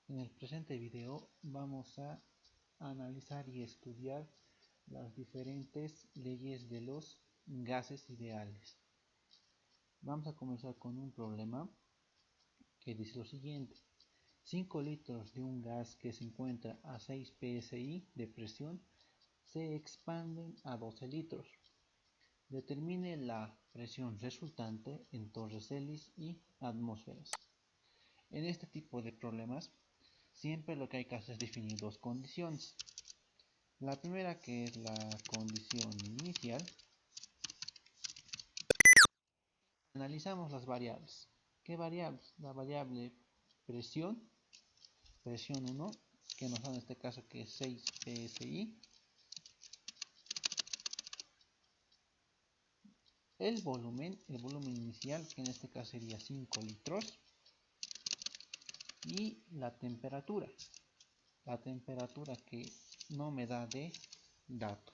En el presente video vamos a analizar y estudiar las diferentes leyes de los gases ideales. Vamos a comenzar con un problema que dice lo siguiente. 5 litros de un gas que se encuentra a 6 psi de presión se expanden a 12 litros. Determine la presión resultante en torres hélice y atmósferas. En este tipo de problemas, siempre lo que hay que hacer es definir dos condiciones. La primera, que es la condición inicial. Analizamos las variables. ¿Qué variables? La variable presión 1, que nos da en este caso que es 6 psi. El volumen inicial, que en este caso sería 5 litros. Y la temperatura que no me da de dato.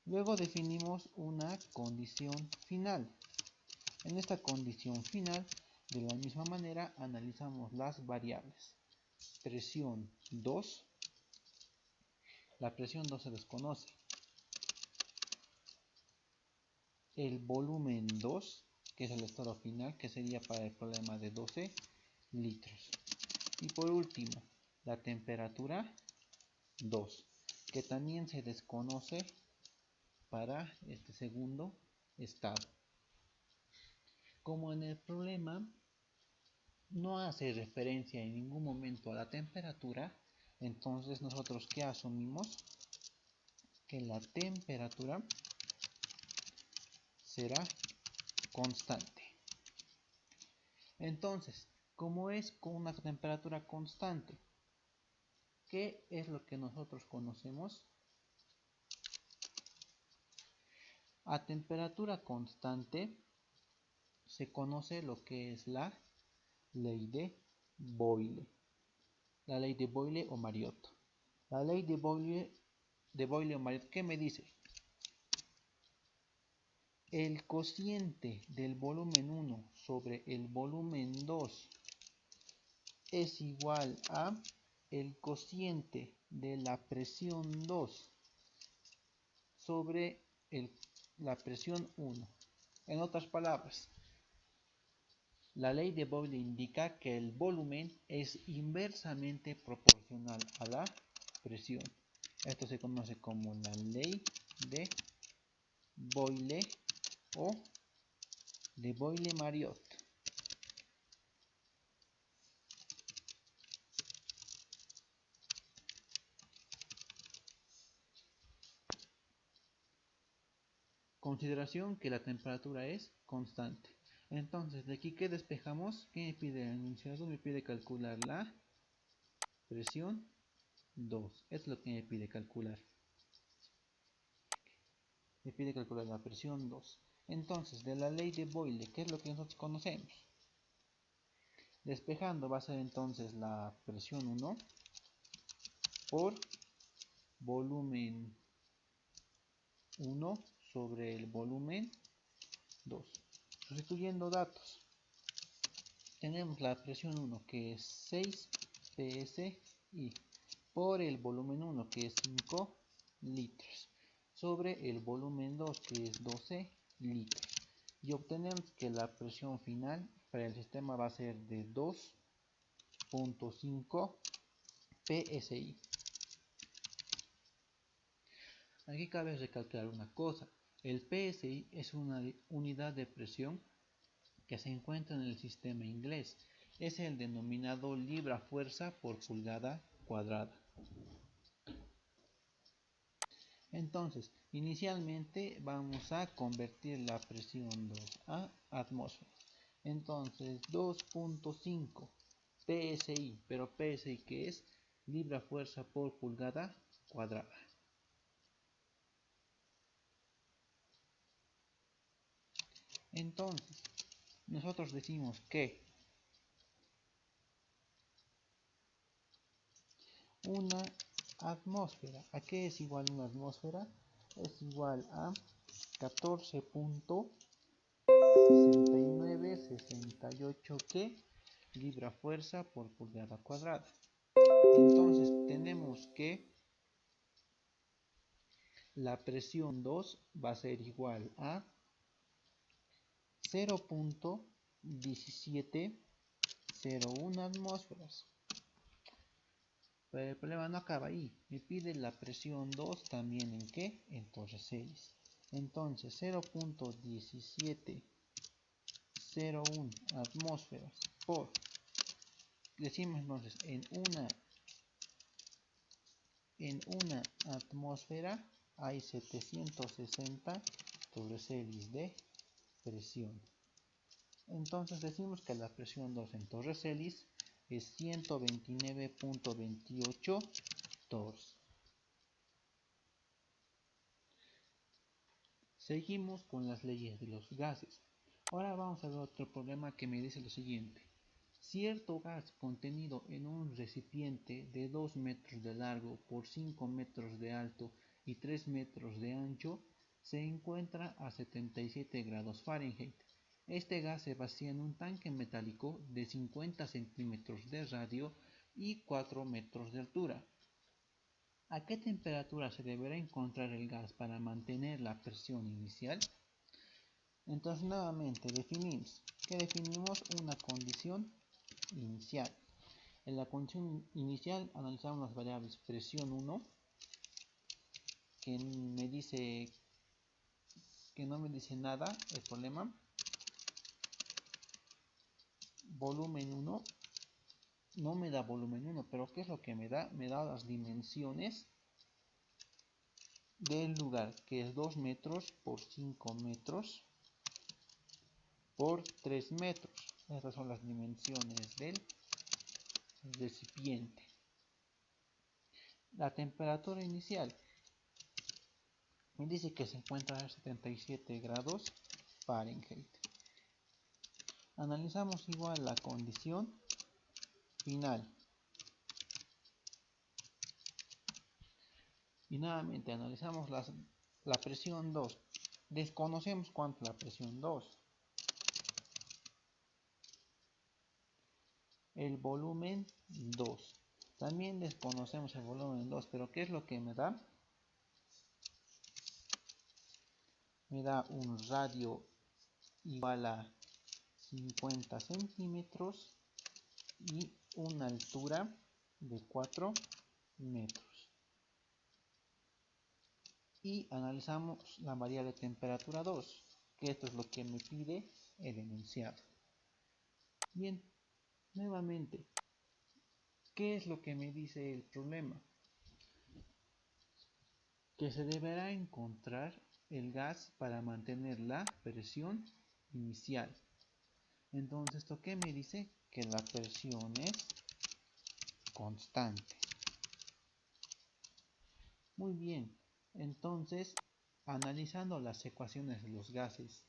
Luego definimos una condición final. En esta condición final, de la misma manera, analizamos las variables. Presión 2. La presión 2 se desconoce. El volumen 2, que es el estado final, que sería para el problema de 12 litros. Y por último, la temperatura 2, que también se desconoce para este segundo estado. Como en el problema no hace referencia en ningún momento a la temperatura, entonces nosotros ¿qué asumimos? Que la temperatura será constante. Entonces, como es con una temperatura constante, ¿qué es lo que nosotros conocemos? A temperatura constante se conoce lo que es la ley de Boyle. La ley de Boyle o Mariotte. La ley de Boyle o Mariotte, ¿qué me dice? El cociente del volumen 1 sobre el volumen 2 es igual a el cociente de la presión 2 sobre la presión 1. En otras palabras, la ley de Boyle indica que el volumen es inversamente proporcional a la presión. Esto se conoce como la ley de Boyle o de Boyle-Mariotte. Consideración que la temperatura es constante. Entonces, de aquí que despejamos, ¿qué me pide el enunciado? Me pide calcular la presión 2. Es lo que me pide calcular. Me pide calcular la presión 2. Entonces, de la ley de Boyle, ¿qué es lo que nosotros conocemos? Despejando va a ser entonces la presión 1 por volumen 1 sobre el volumen 2. Sustituyendo datos, tenemos la presión 1 que es 6 psi por el volumen 1 que es 5 litros sobre el volumen 2 que es 12 litros. Y obtenemos que la presión final para el sistema va a ser de 2.5 psi. Aquí cabe recalcar una cosa. El psi es una unidad de presión que se encuentra en el sistema inglés. Es el denominado libra-fuerza por pulgada cuadrada. Entonces, inicialmente vamos a convertir la presión 2 a atmósferas. Entonces, 2.5 psi, pero psi que es libra-fuerza por pulgada cuadrada. Entonces, nosotros decimos que una atmósfera, ¿a qué es igual una atmósfera? Es igual a 14.6968 que libra-fuerza por pulgada cuadrada. Entonces tenemos que la presión 2 va a ser igual a 0.1701 atmósferas. Pero el problema no acaba ahí. Me pide la presión 2 también en ¿qué? En torrecellis. Entonces 0.1701 atmósferas por, decimos entonces, en una atmósfera hay 760 torrecellis de presión. Entonces decimos que la presión 2 en torrecellis es 129.28 tors. Seguimos con las leyes de los gases. Ahora vamos a ver otro problema que me dice lo siguiente. Cierto gas contenido en un recipiente de 2 metros de largo por 5 metros de alto y 3 metros de ancho se encuentra a 77 grados Fahrenheit. Este gas se vacía en un tanque metálico de 50 centímetros de radio y 4 metros de altura. ¿A qué temperatura se deberá encontrar el gas para mantener la presión inicial? Entonces nuevamente definimos. ¿Qué definimos? Una condición inicial. En la condición inicial analizamos las variables presión 1, que me dice que no me dice nada el problema. Volumen 1, no me da volumen 1, pero ¿qué es lo que me da? Me da las dimensiones del lugar, que es 2 metros por 5 metros por 3 metros. Estas son las dimensiones del recipiente. La temperatura inicial me dice que se encuentra a 77 grados Fahrenheit. Analizamos igual la condición final. Y nuevamente analizamos la presión 2. Desconocemos cuánto es la presión 2. El volumen 2. También desconocemos el volumen 2, pero ¿qué es lo que me da? Me da un radio igual a 50 centímetros y una altura de 4 metros. Y analizamos la variable temperatura 2, que esto es lo que me pide el enunciado. Bien, nuevamente, ¿qué es lo que me dice el problema? Que se deberá encontrar el gas para mantener la presión inicial. Entonces, ¿esto qué me dice? Que la presión es constante. Muy bien, entonces, analizando las ecuaciones de los gases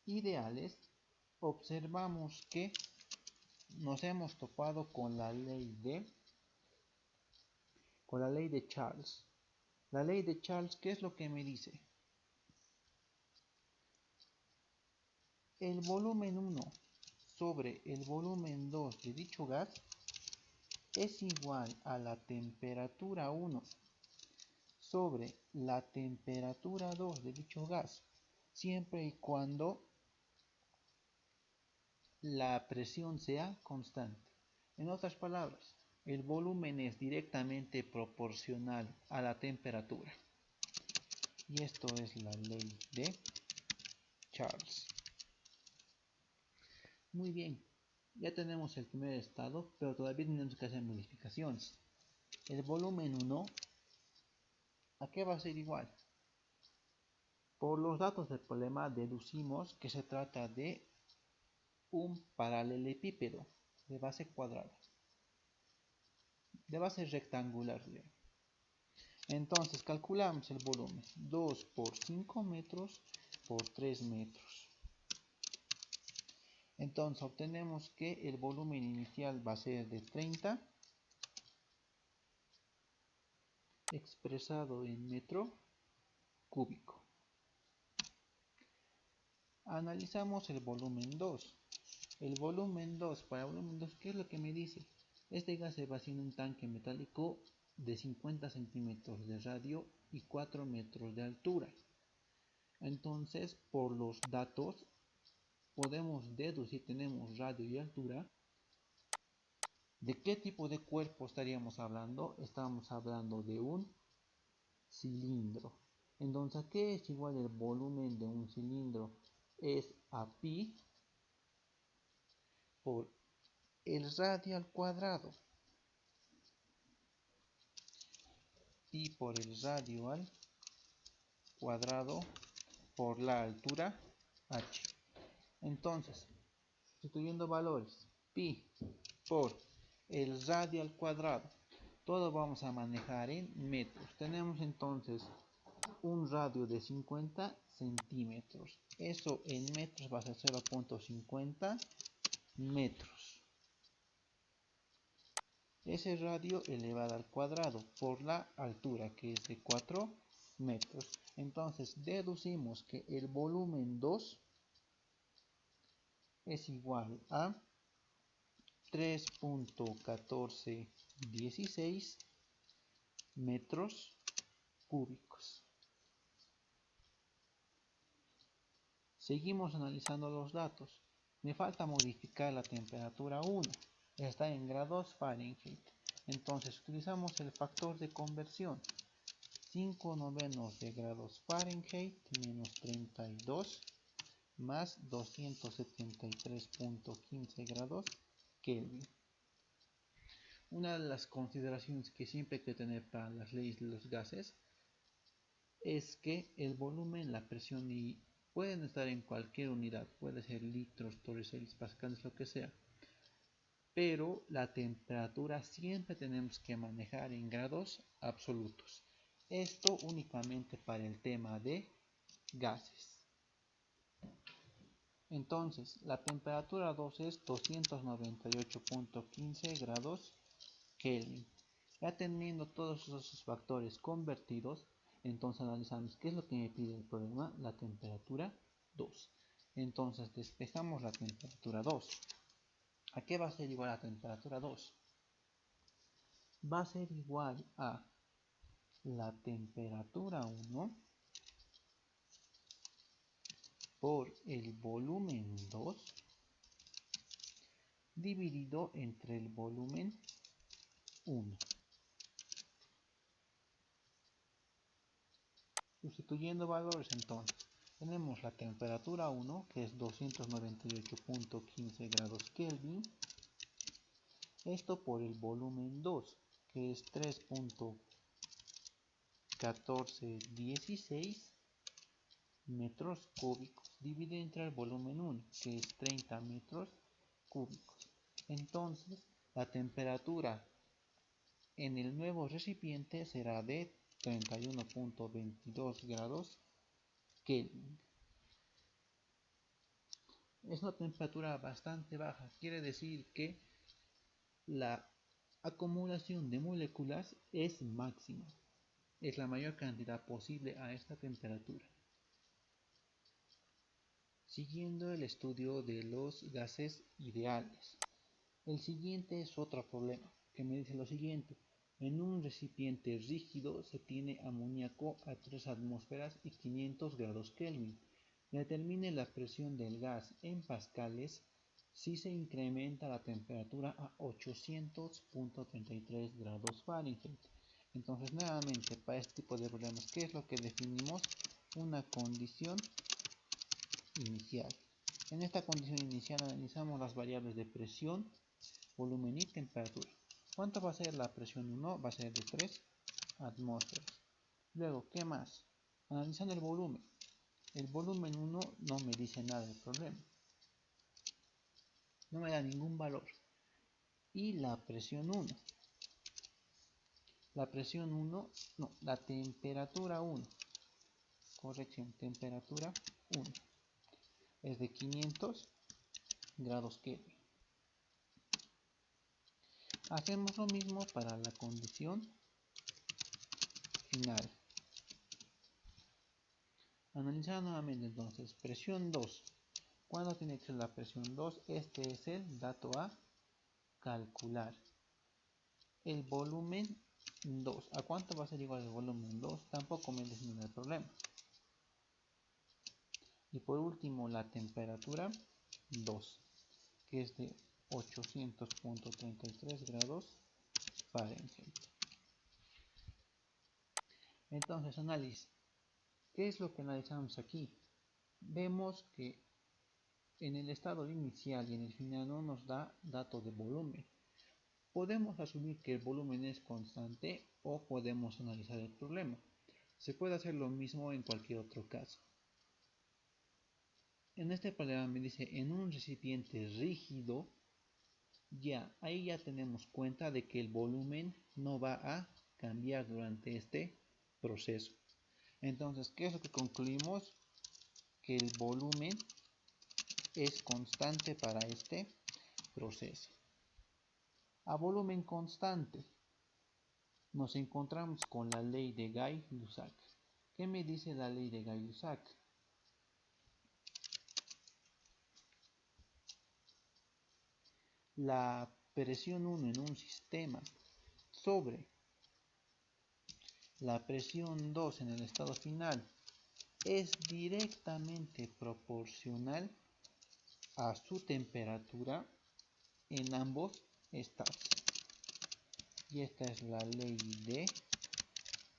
ideales, observamos que nos hemos topado con la ley de Charles. La ley de Charles, ¿qué es lo que me dice? El volumen 1 sobre el volumen 2 de dicho gas es igual a la temperatura 1 sobre la temperatura 2 de dicho gas, siempre y cuando la presión sea constante. En otras palabras, el volumen es directamente proporcional a la temperatura. Y esto es la ley de Charles. Muy bien, ya tenemos el primer estado, pero todavía tenemos que hacer modificaciones. El volumen 1, ¿a qué va a ser igual? Por los datos del problema deducimos que se trata de un paralelepípedo de base cuadrada, de base rectangular. Entonces calculamos el volumen 2 por 5 metros por 3 metros. Entonces obtenemos que el volumen inicial va a ser de 30 expresado en metro cúbico. Analizamos el volumen 2. El volumen 2, para el volumen 2, ¿qué es lo que me dice? Este gas se vacía en un tanque metálico de 50 centímetros de radio y 4 metros de altura. Entonces, por los datos, podemos deducir, tenemos radio y altura. ¿De qué tipo de cuerpo estaríamos hablando? Estamos hablando de un cilindro. Entonces, ¿a qué es igual el volumen de un cilindro? Es a pi por el radio al cuadrado. Pi por el radio al cuadrado por la altura h. Entonces, sustituyendo valores, pi por el radio al cuadrado, todo vamos a manejar en metros. Tenemos entonces un radio de 50 centímetros. Eso en metros va a ser 0.50 metros. Ese radio elevado al cuadrado por la altura, que es de 4 metros. Entonces deducimos que el volumen 2 es igual a 3.1416 metros cúbicos. Seguimos analizando los datos. Me falta modificar la temperatura 1. Está en grados Fahrenheit. Entonces utilizamos el factor de conversión. 5 novenos de grados Fahrenheit menos 32 más 273.15 grados Kelvin. Una de las consideraciones que siempre hay que tener para las leyes de los gases es que el volumen, la presión y pueden estar en cualquier unidad, puede ser litros, torricellis, pascales, lo que sea, pero la temperatura siempre tenemos que manejar en grados absolutos. Esto únicamente para el tema de gases. Entonces, la temperatura 2 es 298.15 grados Kelvin. Ya teniendo todos esos factores convertidos, entonces analizamos qué es lo que me pide el problema, la temperatura 2. Entonces despejamos la temperatura 2. ¿A qué va a ser igual la temperatura 2? Va a ser igual a la temperatura 1 por el volumen 2 dividido entre el volumen 1. Sustituyendo valores entonces, tenemos la temperatura 1 que es 298.15 grados Kelvin. Esto por el volumen 2 que es 3.1416 metros cúbicos dividido entre el volumen 1 que es 30 metros cúbicos. Entonces la temperatura en el nuevo recipiente será de 31.22 grados Kelvin. Es una temperatura bastante baja, quiere decir que la acumulación de moléculas es máxima, es la mayor cantidad posible a esta temperatura. Siguiendo el estudio de los gases ideales. El siguiente es otro problema, que me dice lo siguiente. En un recipiente rígido se tiene amoníaco a 3 atmósferas y 500 grados Kelvin. Determine la presión del gas en pascales si se incrementa la temperatura a 800.33 grados Fahrenheit. Entonces, nuevamente, para este tipo de problemas, ¿qué es lo que definimos? Una condición inicial. En esta condición inicial analizamos las variables de presión, volumen y temperatura. ¿Cuánto va a ser la presión 1? Va a ser de 3 atmósferas. Luego, ¿qué más? Analizando el volumen. El volumen 1 no me dice nada del problema. No me da ningún valor. Y la presión 1. La presión 1, no, la temperatura 1. Corrección, temperatura 1. Es de 500 grados Kelvin. Hacemos lo mismo para la condición final. Analizando nuevamente entonces, presión 2. ¿Cuándo tiene que ser la presión 2? Este es el dato a calcular. El volumen 2. ¿A cuánto va a ser igual el volumen 2? Tampoco me dicen ningún problema. Y por último, la temperatura 2, que es de 800.33 grados Fahrenheit. Entonces, análisis. ¿Qué es lo que analizamos aquí? Vemos que en el estado inicial y en el final no nos da dato de volumen. Podemos asumir que el volumen es constante o podemos analizar el problema. Se puede hacer lo mismo en cualquier otro caso. En este problema me dice en un recipiente rígido, ahí ya tenemos cuenta de que el volumen no va a cambiar durante este proceso. Entonces, ¿qué es lo que concluimos? Que el volumen es constante para este proceso. A volumen constante nos encontramos con la ley de Gay-Lussac. ¿Qué me dice la ley de Gay-Lussac? La presión 1 en un sistema sobre la presión 2 en el estado final es directamente proporcional a su temperatura en ambos estados. Y esta es la ley de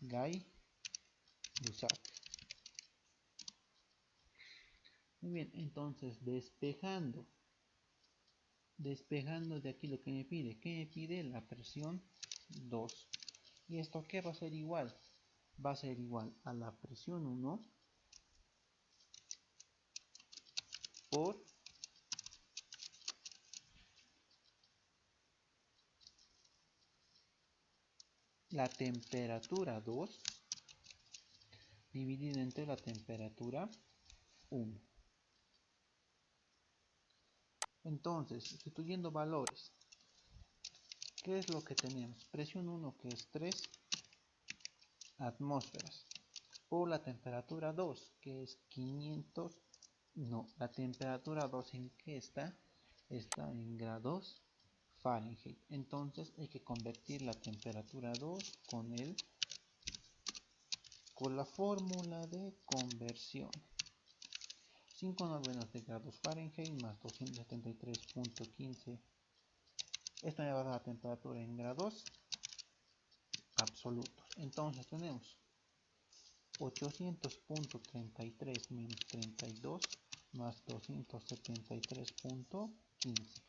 Gay-Lussac. Muy bien, entonces despejando de aquí lo que me pide. ¿Qué me pide? La presión 2. ¿Y esto qué va a ser igual? Va a ser igual a la presión 1 por la temperatura 2 dividido entre la temperatura 1. Entonces, sustituyendo valores, ¿qué es lo que tenemos? Presión 1 que es 3 atmósferas por la temperatura 2 que es 500. No, la temperatura 2 en qué está? Está en grados Fahrenheit. Entonces hay que convertir la temperatura 2 con la fórmula de conversión. 5/9 de grados Fahrenheit más 273.15. Esto me va a dar la temperatura en grados absolutos. Entonces tenemos 800.33 menos 32 más 273.15.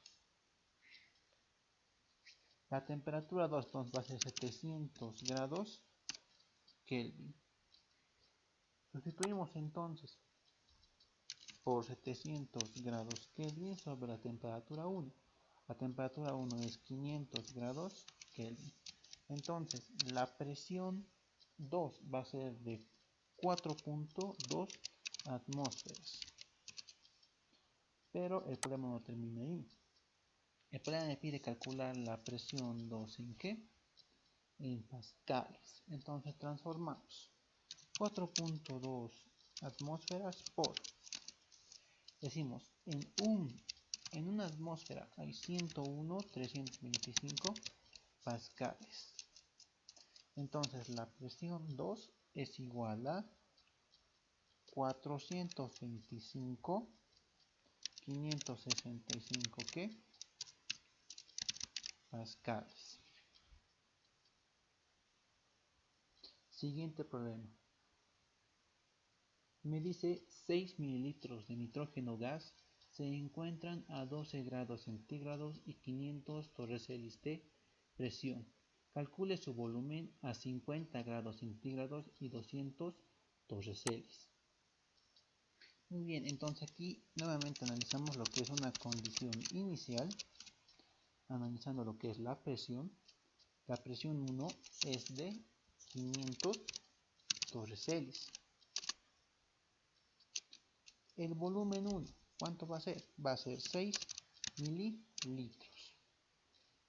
La temperatura 2 entonces va a ser 700 grados Kelvin. Sustituimos entonces por 700 grados Kelvin sobre la temperatura 1. La temperatura 1 es 500 grados Kelvin. Entonces la presión 2 va a ser de 4.2 atmósferas. Pero el problema no termina ahí. El problema me pide calcular la presión 2 ¿en qué? En pascales. Entonces transformamos 4.2 atmósferas por, decimos, en una atmósfera hay 101.325 pascales. Entonces la presión 2 es igual a 425.565 ¿qué? Pascales. Siguiente problema. Me dice 6 mililitros de nitrógeno gas se encuentran a 12 grados centígrados y 500 torrecelsius de presión. Calcule su volumen a 50 grados centígrados y 200 torrecelsius. Muy bien, entonces aquí nuevamente analizamos lo que es una condición inicial, analizando lo que es la presión. La presión 1 es de 500 torrecelsius. El volumen 1, ¿cuánto va a ser? Va a ser 6 mililitros.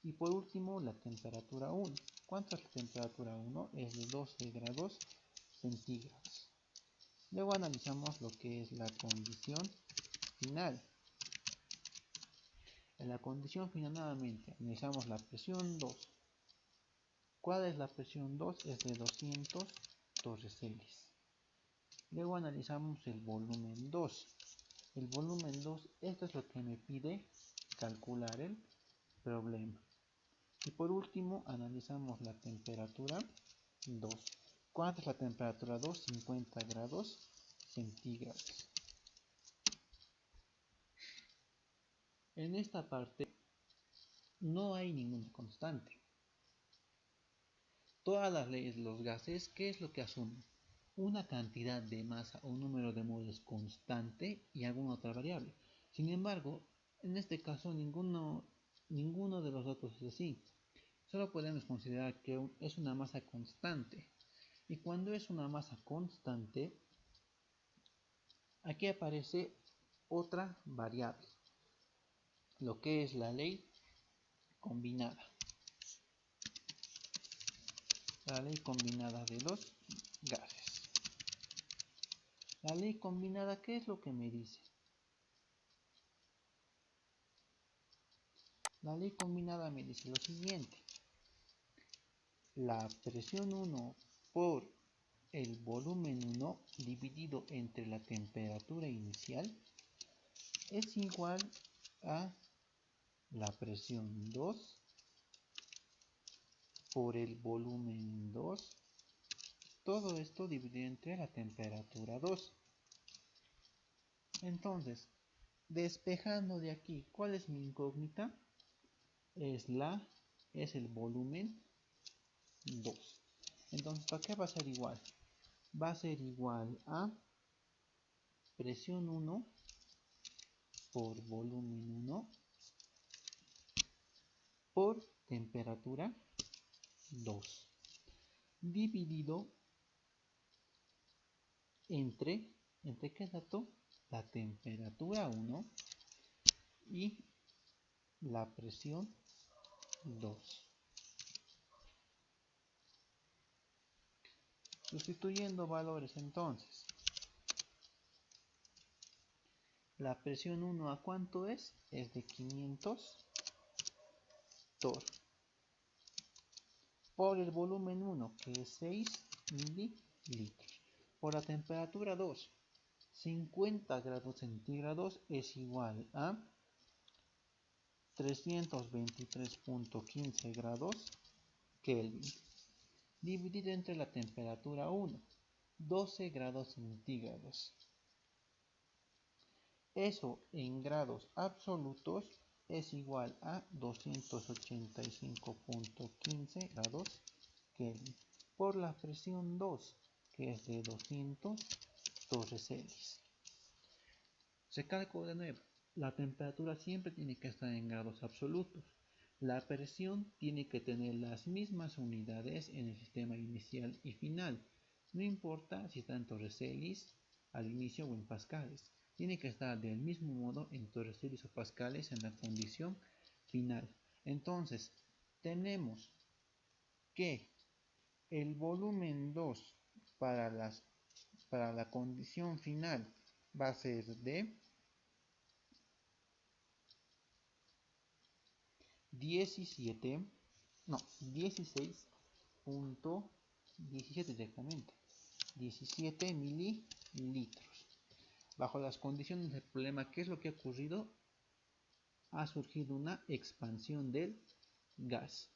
Y por último, la temperatura 1. ¿Cuánto es la temperatura 1? Es de 12 grados centígrados. Luego analizamos lo que es la condición final. En la condición final nuevamente analizamos la presión 2. ¿Cuál es la presión 2? Es de 200 torreseles. Luego analizamos el volumen 2. El volumen 2, esto es lo que me pide calcular el problema. Y por último analizamos la temperatura 2. ¿Cuánto es la temperatura 2? 50 grados centígrados. En esta parte no hay ninguna constante. Todas las leyes de los gases, ¿qué es lo que asumen? Una cantidad de masa o un número de moles constante y alguna otra variable. Sin embargo, en este caso ninguno de los datos es así. Solo podemos considerar que es una masa constante. Y cuando es una masa constante, aquí aparece otra variable, lo que es la ley combinada. La ley combinada de los gases. La ley combinada, ¿qué es lo que me dice? La ley combinada me dice lo siguiente. La presión 1 por el volumen 1 dividido entre la temperatura inicial es igual a la presión 2 por el volumen 2. Todo esto dividido entre la temperatura 2. Entonces, despejando de aquí, ¿cuál es mi incógnita? Es el volumen 2. Entonces, ¿para qué va a ser igual? Va a ser igual a presión 1 por volumen 1 por temperatura 2 dividido ¿entre qué dato? La temperatura 1 y la presión 2. Sustituyendo valores entonces. La presión 1 ¿a cuánto es? Es de 500 torr. Por el volumen 1, que es 6 mililitros. Por la temperatura 2, 50 grados centígrados es igual a 323.15 grados Kelvin. Dividido entre la temperatura 1, 12 grados centígrados. Eso en grados absolutos es igual a 285.15 grados Kelvin por la presión 2, que es de 200 torreseles. Recalco de nuevo, la temperatura siempre tiene que estar en grados absolutos. La presión tiene que tener las mismas unidades en el sistema inicial y final. No importa si está en torreseles al inicio o en pascales. Tiene que estar del mismo modo en torreseles o pascales en la condición final. Entonces, tenemos que el volumen 2 para la condición final va a ser de 16.17 directamente, 17 mililitros. Bajo las condiciones del problema, ¿qué es lo que ha ocurrido? Ha surgido una expansión del gas.